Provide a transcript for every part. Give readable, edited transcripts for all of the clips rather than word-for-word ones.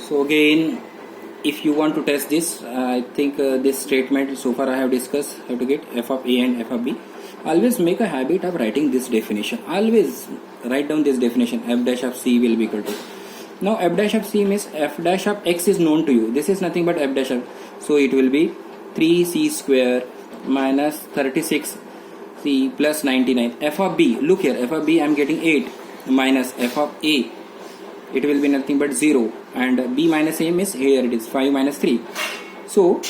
So again, if you want to test this, I think this statement so far I have discussed how to get f of a and f of b. Always make a habit of writing this definition. Always write down this definition. F dash of c will be equal to. Now f dash of c means f dash of x is known to you. This is nothing but f dash of. So it will be 3c square minus 36c plus 99. F of b. Look here. F of b I am getting 8 minus f of a. It will be nothing but 0, and b minus a is here it is 5 minus 3. So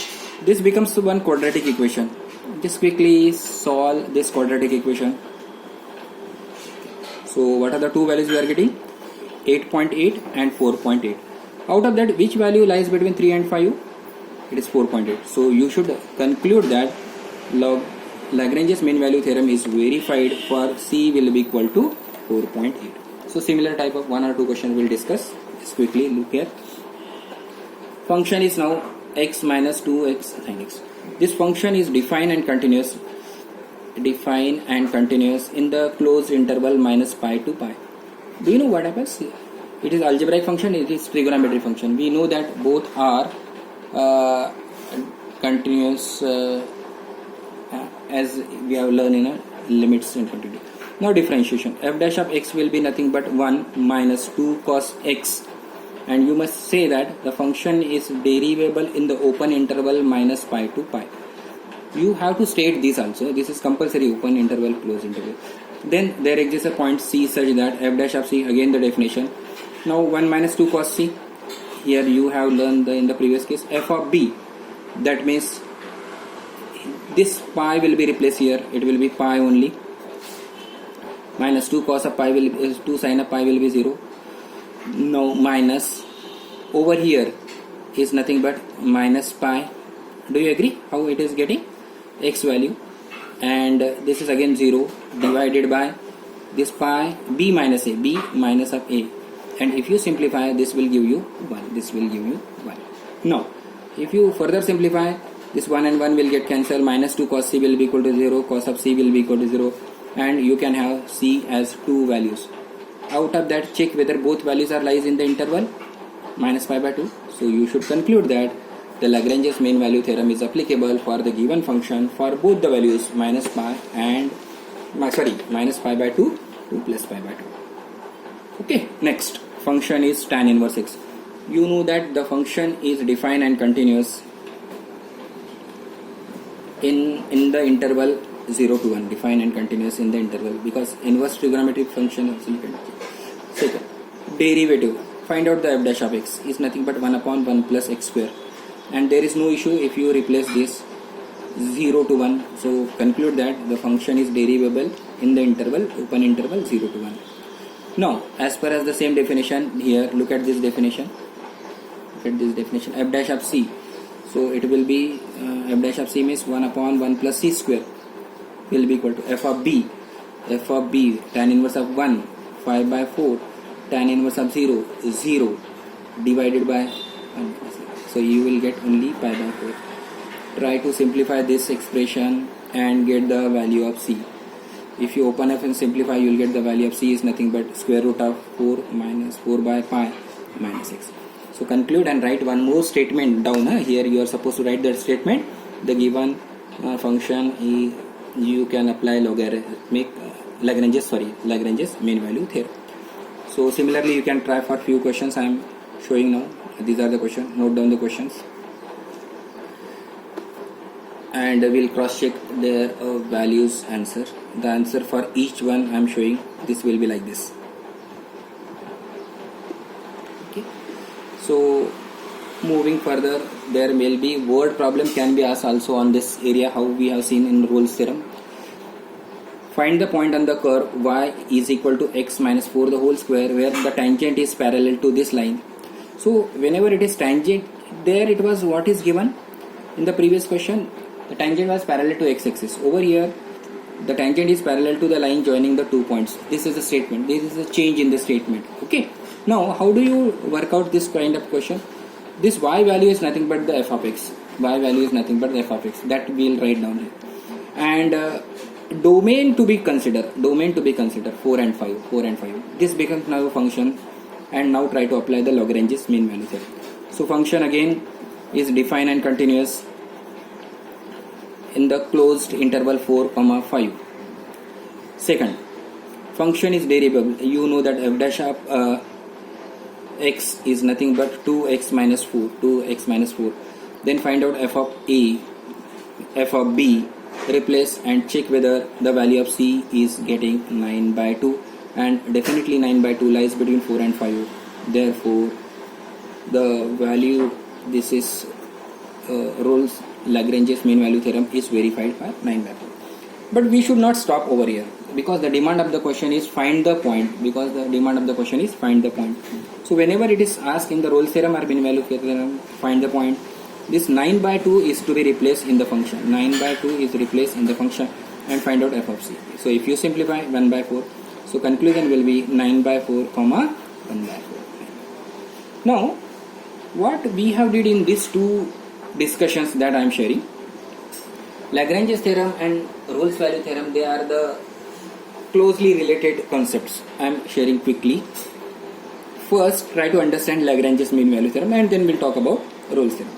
this becomes one quadratic equation. Just quickly solve this quadratic equation. So what are the two values we are getting? 8.8 and 4.8. Out of that, which value lies between 3 and 5? It is 4.8. So you should conclude that Lagrange's mean value theorem is verified for c will be equal to 4.8. So similar type of one or two questions we'll discuss. Just quickly look here. Function is now x minus 2x sin x. This function is defined and continuous. Defined and continuous in the closed interval minus pi to pi. Do you know what happens? It is algebraic function. It is trigonometric function. We know that both are continuous as we have learned in a limits infinity. Now differentiation. F dash of x will be nothing but 1 minus 2 cos x, and you must say that the function is derivable in the open interval minus pi to pi. You have to state this also. This is compulsory, open interval, closed interval. Then there exists a point c such that f dash of c, again the definition. Now 1 minus 2 cos c. Here you have learned in the previous case f of b. That means this pi will be replaced here. It will be pi only. Minus 2 cos of pi will be 2 sin of pi will be 0. Now minus over here is nothing but minus pi. Do you agree how it is getting x value? And this is again 0 divided by this pi b minus a, b minus of a, and if you simplify this will give you 1. This will give you 1. Now if you further simplify, this 1 and 1 will get cancelled. Minus 2 cos c will be equal to 0. Cos of c will be equal to 0. And you can have c as two values. Out of that, check whether both values are lies in the interval minus pi by 2. So you should conclude that the Lagrange's mean value theorem is applicable for the given function for both the values minus pi and minus pi by 2 to plus pi by 2. Okay, next function is tan inverse x. You know that the function is defined and continuous in the interval 0 to 1, defined and continuous in the interval, because inverse trigonometric function is continuous. Second, derivative. Find out the f dash of x is nothing but 1 upon 1 plus x square, and there is no issue if you replace this 0 to 1. So conclude that the function is derivable in the interval, open interval 0 to 1. Now as per as the same definition here, look at this definition. Look at this definition. F dash of c. So it will be f dash of c means 1 upon 1 plus c square will be equal to f of b. F of b, tan inverse of 1, 5 by 4, tan inverse of 0, 0 divided by 1. So you will get only pi by 4. Try to simplify this expression and get the value of c. If you open up and simplify, you will get the value of c is nothing but square root of 4 minus 4 by pi minus x. So conclude and write one more statement down. Here you are supposed to write that statement. The given function you can apply Lagrange's mean value theorem. So similarly you can try for few questions I am showing now. These are the questions. Note down the questions and we'll cross check their values answer. The answer for each one I am showing, this will be like this. Okay. So moving further, there will be word problem can be asked also on this area, how we have seen in Rolle's theorem. Find the point on the curve y is equal to x minus 4 the whole square where the tangent is parallel to this line. So whenever it is tangent, there it was what is given in the previous question, the tangent was parallel to x-axis. Over here the tangent is parallel to the line joining the 2 points. This is a statement. This is a change in the statement. Okay. Now how do you work out this kind of question? This y value is nothing but the f of x. Y value is nothing but the f of x. That we will write down here. And domain to be considered 4 and 5. This becomes now a function, and now try to apply the Lagrange's mean value theorem. So function again is defined and continuous in the closed interval 4 comma 5. Second, function is derivable. You know that f dash of x is nothing but 2x minus 4, 2x minus 4. Then find out f of a, f of b, replace and check whether the value of c is getting 9 by 2, and definitely 9 by 2 lies between 4 and 5. Therefore, the value, this is Rolle's Lagrange's mean value theorem is verified by 9 by 4. But we should not stop over here, because the demand of the question is find the point. So whenever it is asked in the Rolle's theorem or mean value theorem, find the point, this 9 by 2 is to be replaced in the function. 9 by 2 is replaced in the function and find out f of c. So if you simplify 1 by 4, so conclusion will be 9 by 4 comma 1 by 4. Now what we have did in these two discussions that I am sharing, Lagrange's theorem and Rolle's value theorem, they are the closely related concepts. I am sharing quickly. First, try to understand Lagrange's mean value theorem, and then we'll talk about Rolle's theorem.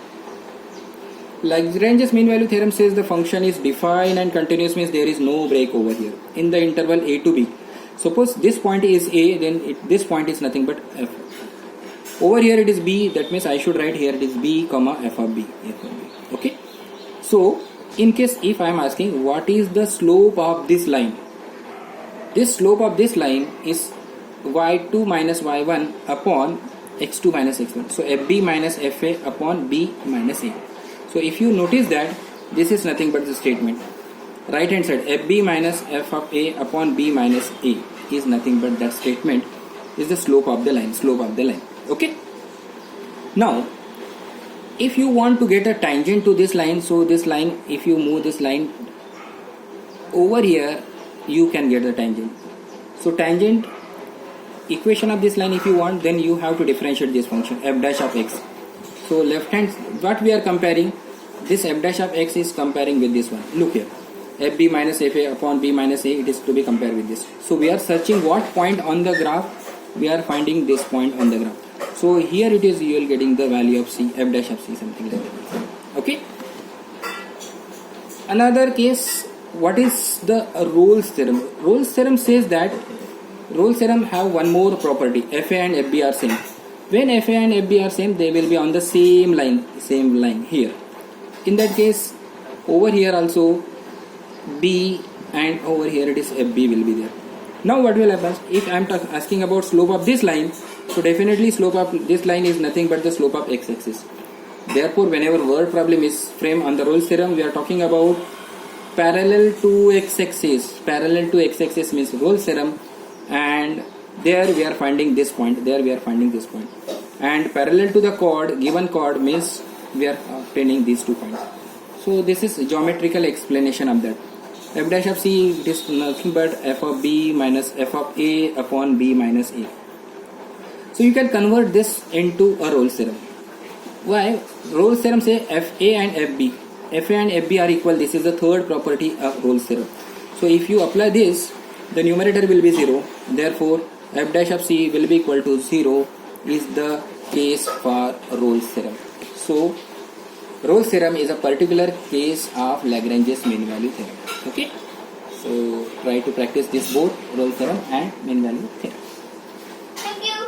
Lagrange's mean value theorem says the function is defined and continuous, means there is no break over here in the interval a to b. Suppose this point is a, then this point is nothing but f. Over here it is b, that means I should write here it is b comma f of b. Okay. So in case if I am asking what is the slope of this line, this slope of this line is y2 minus y1 upon x2 minus x1. So fb minus fa upon b minus a. So if you notice that this is nothing but the statement. Right hand side fb minus f of a upon b minus a is nothing but that statement is the slope of the line. Okay. Now if you want to get a tangent to this line, so this line, if you move this line over here, you can get the tangent. So tangent equation of this line, if you want, then you have to differentiate this function f dash of x. So left hand, what we are comparing, this f dash of x is comparing with this one. Look here, fb minus fa upon b minus a, it is to be compared with this. So we are searching what point on the graph, we are finding this point on the graph. So here it is, you are getting the value of c, f dash of c, something like that. Okay. Another case, what is the Rolle's theorem? Rolle's theorem says that Rolle's theorem have one more property, fa and fb are same. When fa and fb are same, they will be on the same line here. In that case, over here also b, and over here it is fb will be there. Now what will happen? If I am asking about slope of this line, so definitely slope of this line is nothing but the slope of x-axis. Therefore, whenever word problem is framed on the Rolle's theorem, we are talking about parallel to x-axis. Parallel to x-axis means Rolle's theorem, and there we are finding this point. And parallel to the chord, given chord, means we are obtaining these 2 points. So this is geometrical explanation of that. F dash of c, it is nothing but f of b minus f of a upon b minus a. So you can convert this into a Rolle's theorem. Why? Rolle's theorem say fa and fb. fa and fb are equal. This is the third property of Rolle's theorem. So if you apply this, the numerator will be 0. Therefore, f dash of c will be equal to 0 is the case for Rolle's theorem. So Rolle's theorem is a particular case of Lagrange's mean value theorem. Okay. So try to practice this both Rolle's theorem and mean value theorem.